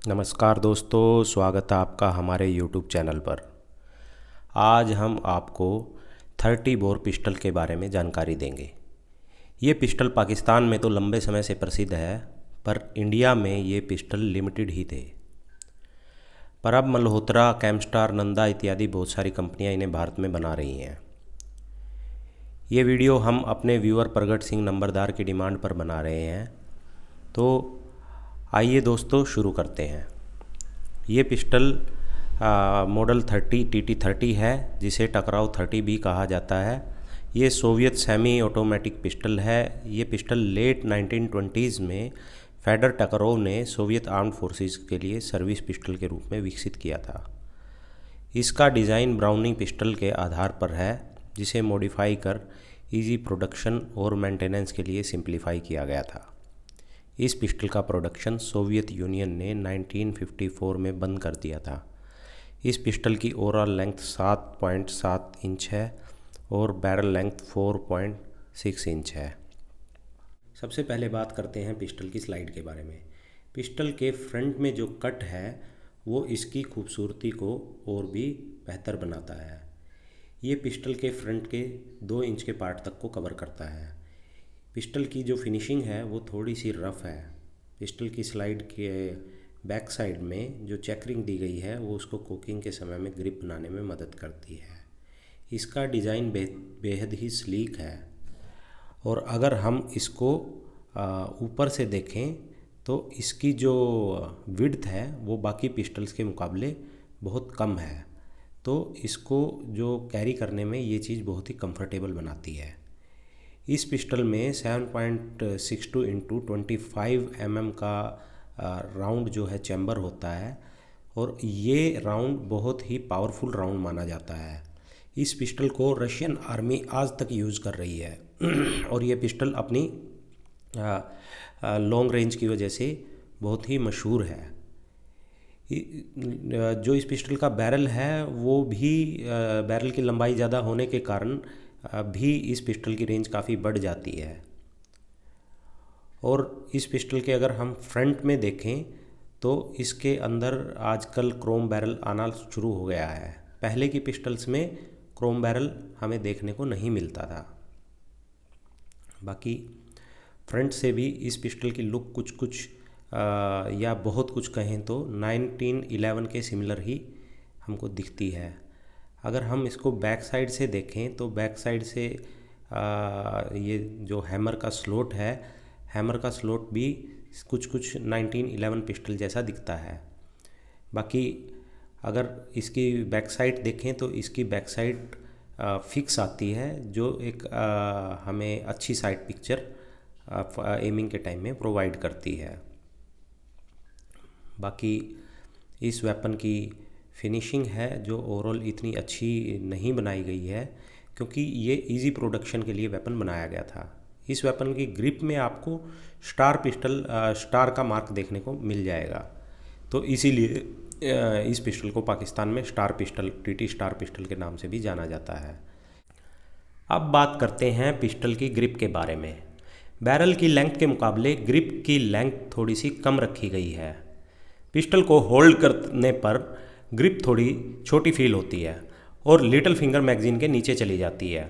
नमस्कार दोस्तों, स्वागत है आपका हमारे YouTube चैनल पर। आज हम आपको 30 बोर पिस्टल के बारे में जानकारी देंगे। ये पिस्टल पाकिस्तान में तो लंबे समय से प्रसिद्ध है, पर इंडिया में ये पिस्टल लिमिटेड ही थे। पर अब मल्होत्रा, कैमस्टार, नंदा इत्यादि बहुत सारी कंपनियां इन्हें भारत में बना रही हैं। ये वीडियो हम अपने व्यूअर प्रगट सिंह नंबरदार की डिमांड पर बना रहे हैं। तो आइए दोस्तों शुरू करते हैं। ये पिस्टल मॉडल 30 TT30 है, जिसे टकराव 30 भी कहा जाता है। ये सोवियत सेमी ऑटोमेटिक पिस्टल है। ये पिस्टल लेट 1920s में फेडर टकरोव ने सोवियत आर्म्ड फोर्सेस के लिए सर्विस पिस्टल के रूप में विकसित किया था। इसका डिज़ाइन ब्राउनिंग पिस्टल के आधार पर है, जिसे मॉडिफाई कर इजी प्रोडक्शन और मेंटेनेंस के लिए सिंप्लीफाई किया गया था। इस पिस्टल का प्रोडक्शन सोवियत यूनियन ने 1954 में बंद कर दिया था। इस पिस्टल की ओवरऑल लेंथ 7.7 इंच है और बैरल लेंथ 4.6 इंच है। सबसे पहले बात करते हैं पिस्टल की स्लाइड के बारे में। पिस्टल के फ्रंट में जो कट है वो इसकी खूबसूरती को और भी बेहतर बनाता है। ये पिस्टल के फ्रंट के 2 इंच के पार्ट तक को कवर करता है। पिस्टल की जो फिनिशिंग है वो थोड़ी सी रफ़ है। पिस्टल की स्लाइड के बैक साइड में जो चेकरिंग दी गई है वो उसको कोकिंग के समय में ग्रिप बनाने में मदद करती है। इसका डिज़ाइन बेहद ही स्लीक है। और अगर हम इसको ऊपर से देखें तो इसकी जो विड्थ है वो बाकी पिस्टल्स के मुकाबले बहुत कम है। तो इसको जो कैरी करने में ये चीज़ बहुत ही कंफर्टेबल बनाती है। इस पिस्टल में 7.62 इंटू 25 mm का राउंड जो है चैम्बर होता है और ये राउंड बहुत ही पावरफुल राउंड माना जाता है। इस पिस्टल को रशियन आर्मी आज तक यूज़ कर रही है और ये पिस्टल अपनी लॉन्ग रेंज की वजह से बहुत ही मशहूर है। जो इस पिस्टल का बैरल है वो भी बैरल की लंबाई ज़्यादा होने के कारण भी इस पिस्टल की रेंज काफ़ी बढ़ जाती है। और इस पिस्टल के अगर हम फ्रंट में देखें तो इसके अंदर आजकल क्रोम बैरल आना शुरू हो गया है। पहले की पिस्टल्स में क्रोम बैरल हमें देखने को नहीं मिलता था। बाकी फ्रंट से भी इस पिस्टल की लुक कुछ या बहुत कुछ कहें तो 1911 के सिमिलर ही हमको दिखती है। अगर हम इसको बैक साइड से देखें तो बैक साइड से ये जो हैमर का स्लॉट है, हैमर का स्लॉट भी कुछ 1911 पिस्टल जैसा दिखता है। बाकी अगर इसकी बैक साइड देखें तो इसकी बैक साइड फिक्स आती है, जो एक हमें अच्छी साइड पिक्चर एमिंग के टाइम में प्रोवाइड करती है। बाकी इस वेपन की फिनिशिंग है जो ओवरऑल इतनी अच्छी नहीं बनाई गई है, क्योंकि ये इजी प्रोडक्शन के लिए वेपन बनाया गया था। इस वेपन की ग्रिप में आपको स्टार का मार्क देखने को मिल जाएगा। तो इसीलिए इस पिस्टल को पाकिस्तान में star pistol, TT star pistol के नाम से भी जाना जाता है। अब बात करते हैं पिस्टल की ग्रिप के बारे में। बैरल की लेंथ के मुकाबले ग्रिप की लेंथ थोड़ी सी कम रखी गई है। पिस्टल को होल्ड करने पर ग्रिप थोड़ी छोटी फील होती है और लिटिल फिंगर मैगजीन के नीचे चली जाती है।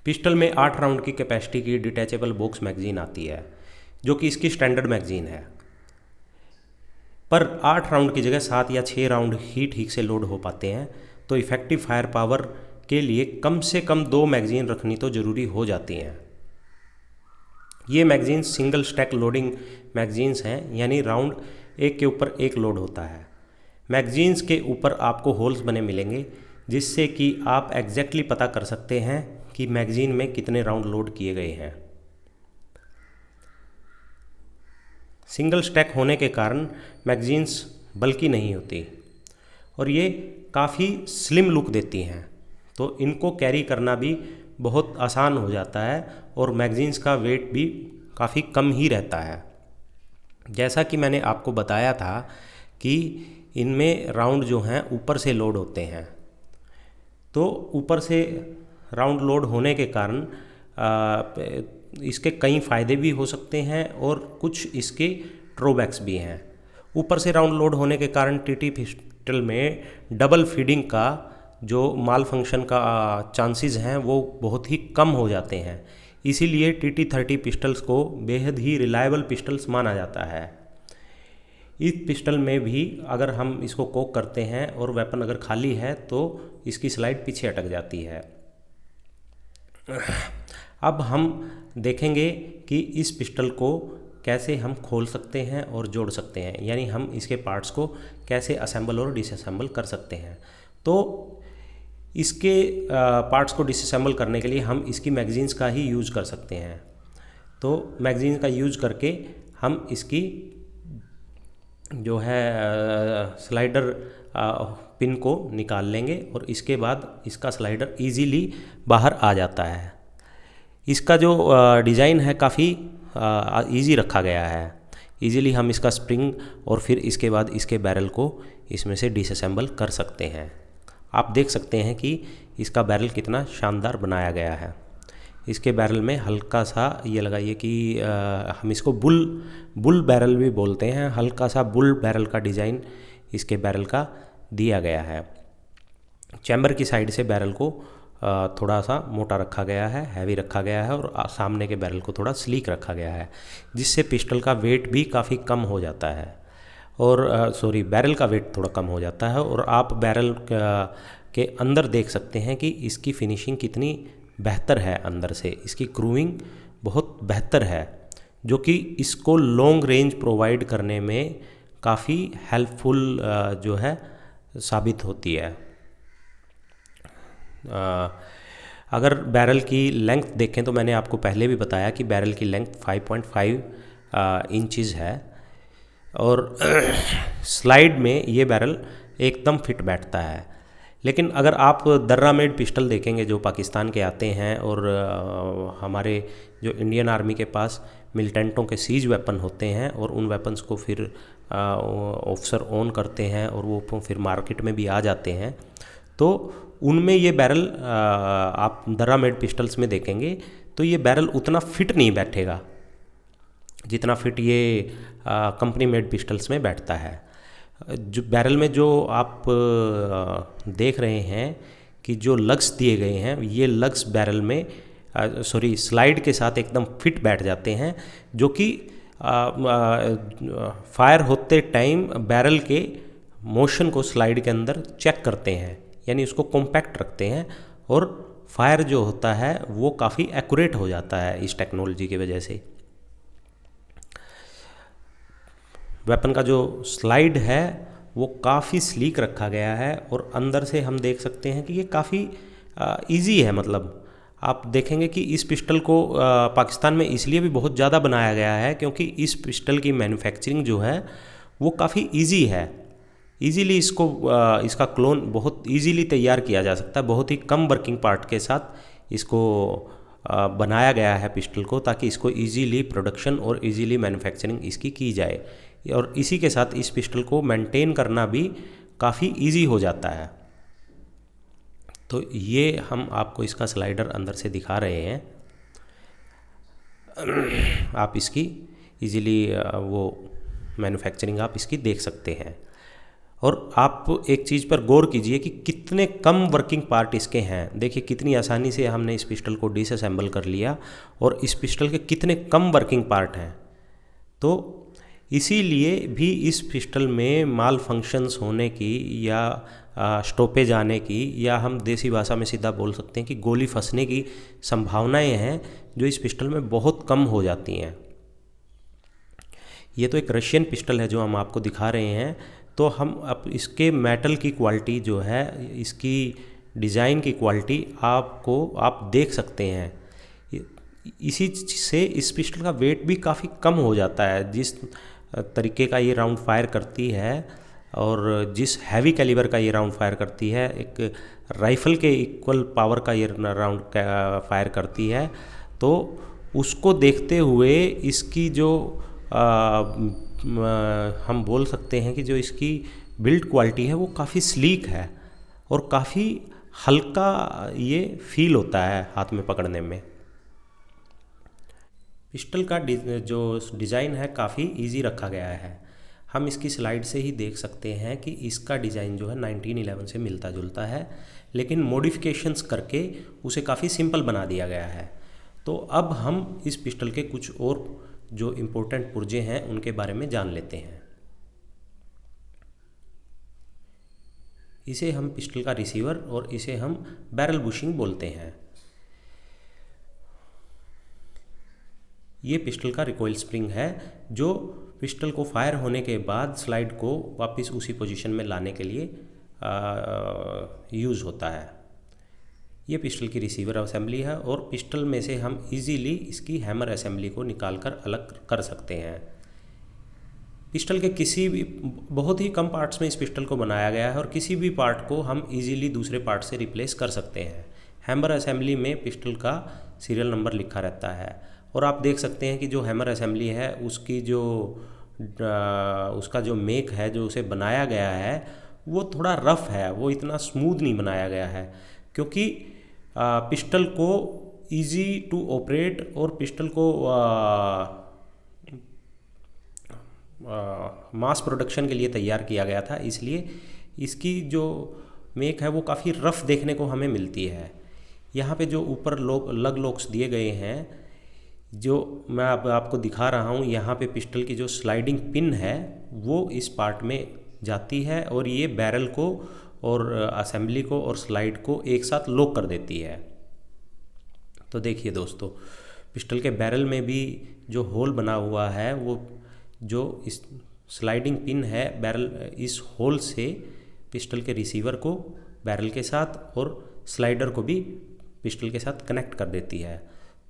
पिस्टल में 8 राउंड की कैपेसिटी की डिटैचेबल बॉक्स मैगजीन आती है, जो कि इसकी स्टैंडर्ड मैगजीन है। पर 8 राउंड की जगह 7 या 6 राउंड ही ठीक से लोड हो पाते हैं। तो इफ़ेक्टिव फायर पावर के लिए कम से कम 2 मैगजीन रखनी तो ज़रूरी हो जाती हैं। ये magazine single stack loading magazines हैं, यानी राउंड एक के ऊपर एक लोड होता है। मैगजीन्स के ऊपर आपको होल्स बने मिलेंगे, जिससे कि आप एग्जैक्टली पता कर सकते हैं कि मैगजीन में कितने राउंड लोड किए गए हैं। सिंगल स्टैक होने के कारण मैगजीन्स बल्कि नहीं होती और ये काफ़ी स्लिम लुक देती हैं, तो इनको कैरी करना भी बहुत आसान हो जाता है और मैगजीन्स का वेट भी काफ़ी कम ही रहता है। जैसा कि मैंने आपको बताया था कि इनमें राउंड जो हैं ऊपर से लोड होते हैं, तो ऊपर से राउंड लोड होने के कारण इसके कई फ़ायदे भी हो सकते हैं और कुछ इसके ड्रॉबैक्स भी हैं। ऊपर से राउंड लोड होने के कारण टीटी पिस्टल में डबल फीडिंग का जो माल फंक्शन का चांसेस हैं वो बहुत ही कम हो जाते हैं। इसीलिए TT30 पिस्टल्स को बेहद ही रिलायबल पिस्टल्स माना जाता है। इस पिस्टल में भी अगर हम इसको कोक करते हैं और वेपन अगर खाली है तो इसकी स्लाइड पीछे अटक जाती है। अब हम देखेंगे कि इस पिस्टल को कैसे हम खोल सकते हैं और जोड़ सकते हैं, यानी हम इसके पार्ट्स को कैसे असेंबल और डिसअसेंबल कर सकते हैं। तो इसके पार्ट्स को डिसअसेंबल करने के लिए हम इसकी मैगजीन्स का ही यूज कर सकते हैं। तो मैगजीन का यूज करके हम इसकी जो है स्लाइडर पिन को निकाल लेंगे और इसके बाद इसका स्लाइडर इजीली बाहर आ जाता है। इसका जो डिज़ाइन है काफ़ी इजी रखा गया है। इजीली हम इसका स्प्रिंग और फिर इसके बाद इसके बैरल को इसमें से डिसअसेंबल कर सकते हैं। आप देख सकते हैं कि इसका बैरल कितना शानदार बनाया गया है। इसके बैरल में हल्का सा ये लगाइए कि हम इसको बुल बैरल भी बोलते हैं। हल्का सा बुल बैरल का डिज़ाइन इसके बैरल का दिया गया है। चैम्बर की साइड से बैरल को थोड़ा सा मोटा रखा गया है, हैवी रखा गया है और सामने के बैरल को थोड़ा स्लीक रखा गया है, जिससे पिस्टल का वेट भी काफ़ी कम हो जाता है और बैरल का वेट थोड़ा कम हो जाता है। और आप बैरल के अंदर देख सकते हैं कि इसकी फिनिशिंग कितनी बेहतर है। अंदर से इसकी क्रूइंग बहुत बेहतर है, जो कि इसको लॉन्ग रेंज प्रोवाइड करने में काफ़ी हेल्पफुल जो है साबित होती है। अगर बैरल की लेंथ देखें तो मैंने आपको पहले भी बताया कि बैरल की लेंथ 5.5 इंचज़ है और स्लाइड में ये बैरल एकदम फिट बैठता है। लेकिन अगर आप दर्रा मेड पिस्टल देखेंगे जो पाकिस्तान के आते हैं और हमारे जो इंडियन आर्मी के पास मिलिटेंटों के सीज वेपन होते हैं और उन वेपन्स को फिर ऑफिसर ओन करते हैं और वो फिर मार्केट में भी आ जाते हैं, तो उनमें ये बैरल आप दर्रा मेड पिस्टल्स में देखेंगे तो ये बैरल उतना फिट नहीं बैठेगा जितना फिट ये कंपनी मेड पिस्टल्स में बैठता है। जो बैरल में जो आप देख रहे हैं कि जो लग्स दिए गए हैं, ये लग्स बैरल में स्लाइड के साथ एकदम फिट बैठ जाते हैं, जो कि फायर होते टाइम बैरल के मोशन को स्लाइड के अंदर चेक करते हैं, यानी उसको कॉम्पैक्ट रखते हैं और फायर जो होता है वो काफ़ी एक्यूरेट हो जाता है इस टेक्नोलॉजी की वजह से। वेपन का जो स्लाइड है वो काफ़ी स्लीक रखा गया है और अंदर से हम देख सकते हैं कि ये काफ़ी इजी है। मतलब आप देखेंगे कि इस पिस्टल को पाकिस्तान में इसलिए भी बहुत ज़्यादा बनाया गया है क्योंकि इस पिस्टल की मैन्युफैक्चरिंग जो है वो काफ़ी इजी है। इजीली इसको इसका क्लोन बहुत इजीली तैयार किया जा सकता है, बहुत ही कम वर्किंग पार्ट के साथ इसको बनाया गया है पिस्टल को, ताकि इसको इजीली प्रोडक्शन और इजीली मैन्युफैक्चरिंग इसकी की जाए। और इसी के साथ इस पिस्टल को मेंटेन करना भी काफ़ी इजी हो जाता है। तो ये हम आपको इसका स्लाइडर अंदर से दिखा रहे हैं। आप इसकी इजीली वो मैन्युफैक्चरिंग आप इसकी देख सकते हैं। और आप एक चीज़ पर गौर कीजिए कि कितने कम वर्किंग पार्ट इसके हैं। देखिए कितनी आसानी से हमने इस पिस्टल को डिसअसेंबल कर लिया और इस पिस्टल के कितने कम वर्किंग पार्ट हैं। तो इसीलिए भी इस पिस्टल में माल फंक्शंस होने की या स्टॉपेज आने की, या हम देसी भाषा में सीधा बोल सकते हैं कि गोली फंसने की संभावनाएं हैं जो इस पिस्टल में बहुत कम हो जाती हैं। ये तो एक रशियन पिस्टल है जो हम आपको दिखा रहे हैं। तो हम अब इसके मेटल की क्वालिटी जो है, इसकी डिज़ाइन की क्वालिटी आप देख सकते हैं। इसी से इस पिस्टल का वेट भी काफ़ी कम हो जाता है। जिस तरीके का ये राउंड फायर करती है और जिस हैवी कैलिबर का ये राउंड फायर करती है, एक राइफ़ल के इक्वल पावर का ये राउंड फायर करती है, तो उसको देखते हुए इसकी जो हम बोल सकते हैं कि जो इसकी बिल्ड क्वालिटी है वो काफ़ी स्लीक है और काफ़ी हल्का ये फील होता है हाथ में पकड़ने में। पिस्टल का जो डिज़ाइन है काफ़ी इजी रखा गया है। हम इसकी स्लाइड से ही देख सकते हैं कि इसका डिज़ाइन जो है 1911 से मिलता जुलता है, लेकिन मॉडिफिकेशंस करके उसे काफ़ी सिंपल बना दिया गया है। तो अब हम इस पिस्टल के कुछ और जो इम्पोर्टेंट पुर्जे हैं उनके बारे में जान लेते हैं। इसे हम पिस्टल का रिसीवर और इसे हम बैरल बुशिंग बोलते हैं। ये पिस्टल का रिकॉइल स्प्रिंग है जो पिस्टल को फायर होने के बाद स्लाइड को वापस उसी पोजीशन में लाने के लिए यूज़ होता है। ये पिस्टल की रिसीवर असेंबली है और पिस्टल में से हम इजीली इसकी हैमर असेंबली को निकालकर अलग कर सकते हैं। पिस्टल के किसी भी बहुत ही कम पार्ट्स में इस पिस्टल को बनाया गया है और किसी भी पार्ट को हम इजीली दूसरे पार्ट से रिप्लेस कर सकते हैं। हैमर असेंबली में पिस्टल का सीरियल नंबर लिखा रहता है और आप देख सकते हैं कि जो हैमर असेंबली है उसकी जो उसका जो मेक है, जो उसे बनाया गया है, वो थोड़ा रफ़ है, वो इतना स्मूथ नहीं बनाया गया है, क्योंकि पिस्टल को इजी टू ऑपरेट और पिस्टल को मास प्रोडक्शन के लिए तैयार किया गया था, इसलिए इसकी जो मेक है वो काफ़ी रफ़ देखने को हमें मिलती है। यहाँ पे जो ऊपर लग लॉक्स दिए गए हैं, जो मैं अब आपको दिखा रहा हूँ, यहाँ पे पिस्टल की जो स्लाइडिंग पिन है वो इस पार्ट में जाती है और ये बैरल को और असेंबली को और स्लाइड को एक साथ लॉक कर देती है। तो देखिए दोस्तों, पिस्टल के बैरल में भी जो होल बना हुआ है, वो जो इस स्लाइडिंग पिन है बैरल, इस होल से पिस्टल के रिसीवर को बैरल के साथ और स्लाइडर को भी पिस्टल के साथ कनेक्ट कर देती है।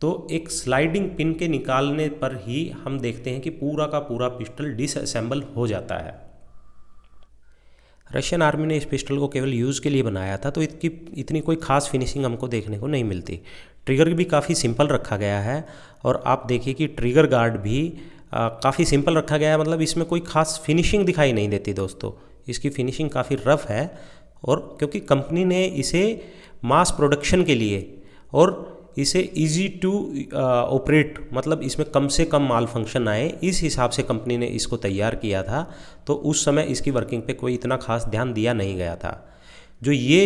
तो एक स्लाइडिंग पिन के निकालने पर ही हम देखते हैं कि पूरा का पूरा पिस्टल डिसअसेंबल हो जाता है। रशियन आर्मी ने इस पिस्टल को केवल यूज़ के लिए बनाया था, तो इसकी इतनी कोई ख़ास फिनिशिंग हमको देखने को नहीं मिलती। ट्रिगर भी काफ़ी सिंपल रखा गया है और आप देखिए कि ट्रिगर गार्ड भी काफ़ी सिंपल रखा गया है, मतलब इसमें कोई ख़ास फिनिशिंग दिखाई नहीं देती दोस्तों। इसकी फिनिशिंग काफ़ी रफ़ है और क्योंकि कंपनी ने इसे मास प्रोडक्शन के लिए और इसे इजी टू ऑपरेट, मतलब इसमें कम से कम माल फंक्शन आए, इस हिसाब से कंपनी ने इसको तैयार किया था। तो उस समय इसकी वर्किंग पे कोई इतना खास ध्यान दिया नहीं गया था। जो ये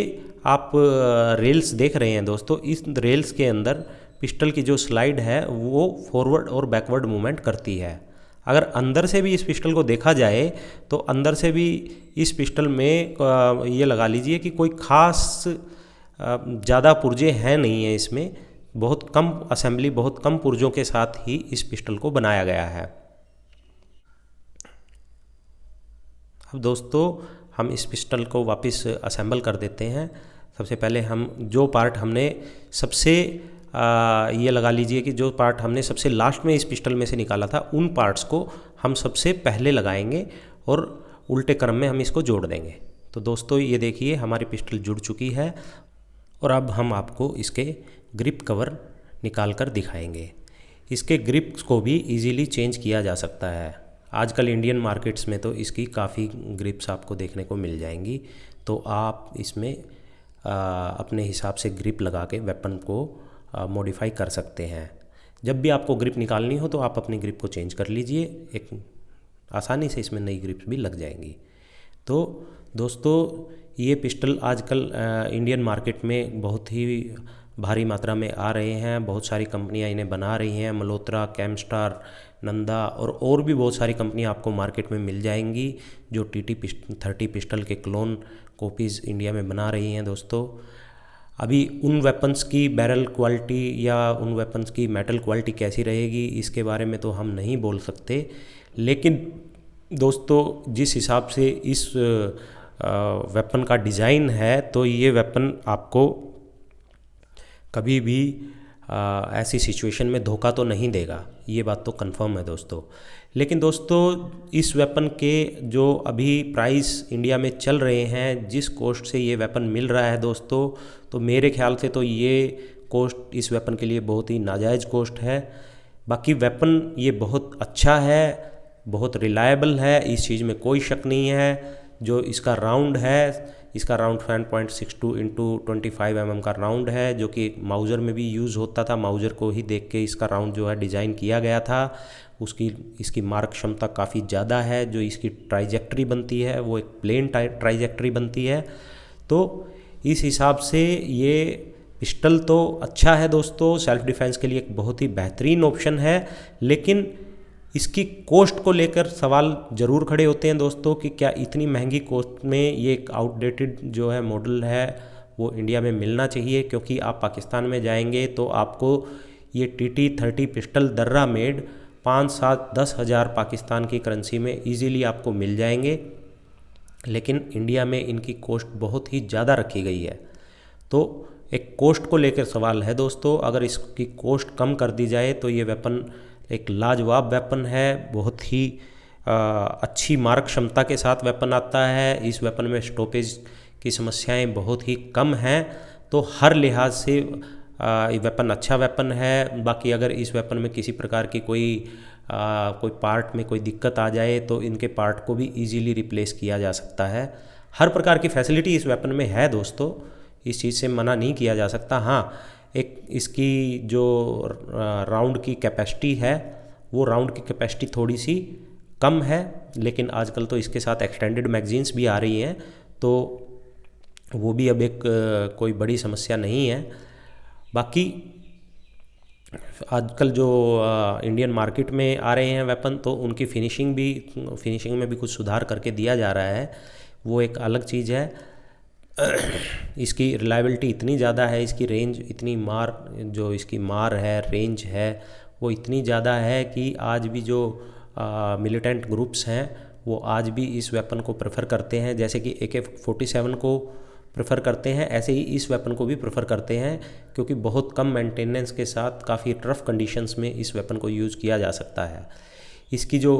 आप रेल्स देख रहे हैं दोस्तों, इस रेल्स के अंदर पिस्टल की जो स्लाइड है वो फॉरवर्ड और बैकवर्ड मूवमेंट करती है। अगर अंदर से भी इस पिस्टल को देखा जाए तो अंदर से भी इस पिस्टल में ये लगा लीजिए कि कोई ख़ास ज़्यादा पुर्जे हैं नहीं है इसमें, बहुत कम असेंबली, बहुत कम पुर्जों के साथ ही इस पिस्टल को बनाया गया है। अब दोस्तों हम इस पिस्टल को वापस असेंबल कर देते हैं। सबसे पहले हम जो पार्ट हमने सबसे ये लगा लीजिए कि जो पार्ट हमने सबसे लास्ट में इस पिस्टल में से निकाला था, उन पार्ट्स को हम सबसे पहले लगाएंगे और उल्टे क्रम में हम इसको जोड़ देंगे। तो दोस्तों ये देखिए हमारी पिस्टल जुड़ चुकी है और अब हम आपको इसके ग्रिप कवर निकाल कर दिखाएंगे। इसके ग्रिप्स को भी इजीली चेंज किया जा सकता है। आजकल इंडियन मार्केट्स में तो इसकी काफ़ी ग्रिप्स आपको देखने को मिल जाएंगी, तो आप इसमें अपने हिसाब से ग्रिप लगा के वेपन को मॉडिफाई कर सकते हैं। जब भी आपको ग्रिप निकालनी हो तो आप अपनी ग्रिप को चेंज कर लीजिए, एक आसानी से इसमें नई ग्रिप्स भी लग जाएंगी। तो दोस्तों ये पिस्टल आजकल इंडियन मार्केट में बहुत ही भारी मात्रा में आ रहे हैं। बहुत सारी कंपनियां इन्हें बना रही हैं, मल्होत्रा, कैमस्टार, नंदा और भी बहुत सारी कंपनियां आपको मार्केट में मिल जाएंगी जो TT30 पिस्टल के क्लोन कॉपीज़ इंडिया में बना रही हैं दोस्तों। अभी उन वेपन्स की बैरल क्वालिटी या उन वेपन्स की मेटल क्वालिटी कैसी रहेगी इसके बारे में तो हम नहीं बोल सकते, लेकिन दोस्तों जिस हिसाब से इस वेपन का डिज़ाइन है तो ये वेपन आपको कभी भी ऐसी सिचुएशन में धोखा तो नहीं देगा, ये बात तो कंफर्म है दोस्तों। लेकिन दोस्तों इस वेपन के जो अभी प्राइस इंडिया में चल रहे हैं, जिस कॉस्ट से ये वेपन मिल रहा है दोस्तों, तो मेरे ख्याल से तो ये कॉस्ट इस वेपन के लिए बहुत ही नाजायज़ कॉस्ट है। बाकी वेपन ये बहुत अच्छा है, बहुत रिलायबल है, इस चीज़ में कोई शक नहीं है। जो इसका राउंड है इसका राउंड 10.62 इंटू 25 mm का राउंड है, जो कि माउजर में भी यूज़ होता था। माउजर को ही देख के इसका राउंड जो है डिज़ाइन किया गया था। इसकी मारक क्षमता काफ़ी ज़्यादा है। जो इसकी ट्राइजेक्टरी बनती है वो एक प्लेन ट्राइजेक्टरी बनती है। तो इस हिसाब से ये पिस्टल तो अच्छा है दोस्तों, सेल्फ डिफेंस के लिए एक बहुत ही बेहतरीन ऑप्शन है। लेकिन इसकी कॉस्ट को लेकर सवाल ज़रूर खड़े होते हैं दोस्तों कि क्या इतनी महंगी कॉस्ट में ये एक आउटडेटेड जो है मॉडल है वो इंडिया में मिलना चाहिए। क्योंकि आप पाकिस्तान में जाएंगे तो आपको ये TT30 पिस्टल दर्रा मेड 5, 7, 10 हज़ार पाकिस्तान की करेंसी में ईजीली आपको मिल जाएंगे। लेकिन इंडिया में इनकी कॉस्ट बहुत ही ज़्यादा रखी गई है। तो एक कॉस्ट को लेकर सवाल है दोस्तों। अगर इसकी कॉस्ट कम कर दी जाए तो ये वेपन एक लाजवाब वेपन है। बहुत ही अच्छी मारक क्षमता के साथ वेपन आता है। इस वेपन में स्टॉपेज की समस्याएं बहुत ही कम हैं। तो हर लिहाज से ये वेपन अच्छा वेपन है। बाकी अगर इस वेपन में किसी प्रकार की कोई पार्ट में कोई दिक्कत आ जाए तो इनके पार्ट को भी इजीली रिप्लेस किया जा सकता है। हर प्रकार की फैसिलिटी इस वेपन में है दोस्तों, इस चीज़ से मना नहीं किया जा सकता। हाँ, एक इसकी जो राउंड की कैपेसिटी है वो राउंड की कैपेसिटी थोड़ी सी कम है। लेकिन आजकल तो इसके साथ एक्सटेंडेड मैगजीन्स भी आ रही हैं, तो वो भी अब एक कोई बड़ी समस्या नहीं है। बाकी आजकल जो इंडियन मार्केट में आ रहे हैं वेपन, तो उनकी फिनिशिंग में भी कुछ सुधार करके दिया जा रहा है, वो एक अलग चीज़ है। इसकी रिलायबिलिटी इतनी ज़्यादा है, इसकी रेंज इतनी इसकी मार है, रेंज है, वो इतनी ज़्यादा है कि आज भी जो मिलिटेंट ग्रुप्स हैं वो आज भी इस वेपन को प्रेफर करते हैं। जैसे कि AK-47 को प्रेफर करते हैं, ऐसे ही इस वेपन को भी प्रेफर करते हैं, क्योंकि बहुत कम मेंटेनेंस के साथ काफ़ी टफ कंडीशंस में इस वेपन को यूज़ किया जा सकता है। इसकी जो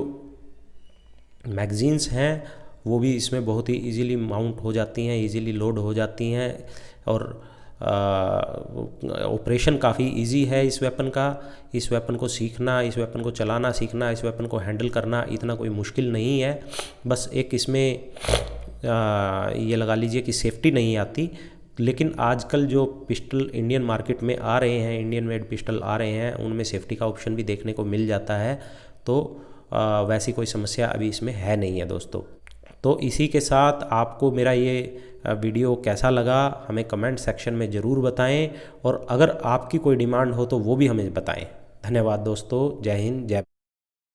मैगजीन्स हैं वो भी इसमें बहुत ही इजीली माउंट हो जाती हैं, इजीली लोड हो जाती हैं। और ऑपरेशन काफ़ी इजी है इस वेपन का। इस वेपन को सीखना, इस वेपन को चलाना सीखना, इस वेपन को हैंडल करना इतना कोई मुश्किल नहीं है। बस एक इसमें ये लगा लीजिए कि सेफ्टी नहीं आती। लेकिन आजकल जो पिस्टल इंडियन मार्केट में आ रहे हैं, इंडियन मेड पिस्टल आ रहे हैं, उनमें सेफ्टी का ऑप्शन भी देखने को मिल जाता है। तो वैसी कोई समस्या अभी इसमें है नहीं है दोस्तों। तो इसी के साथ आपको मेरा ये वीडियो कैसा लगा हमें कमेंट सेक्शन में ज़रूर बताएं, और अगर आपकी कोई डिमांड हो तो वो भी हमें बताएं। धन्यवाद दोस्तों। जय हिंद, जय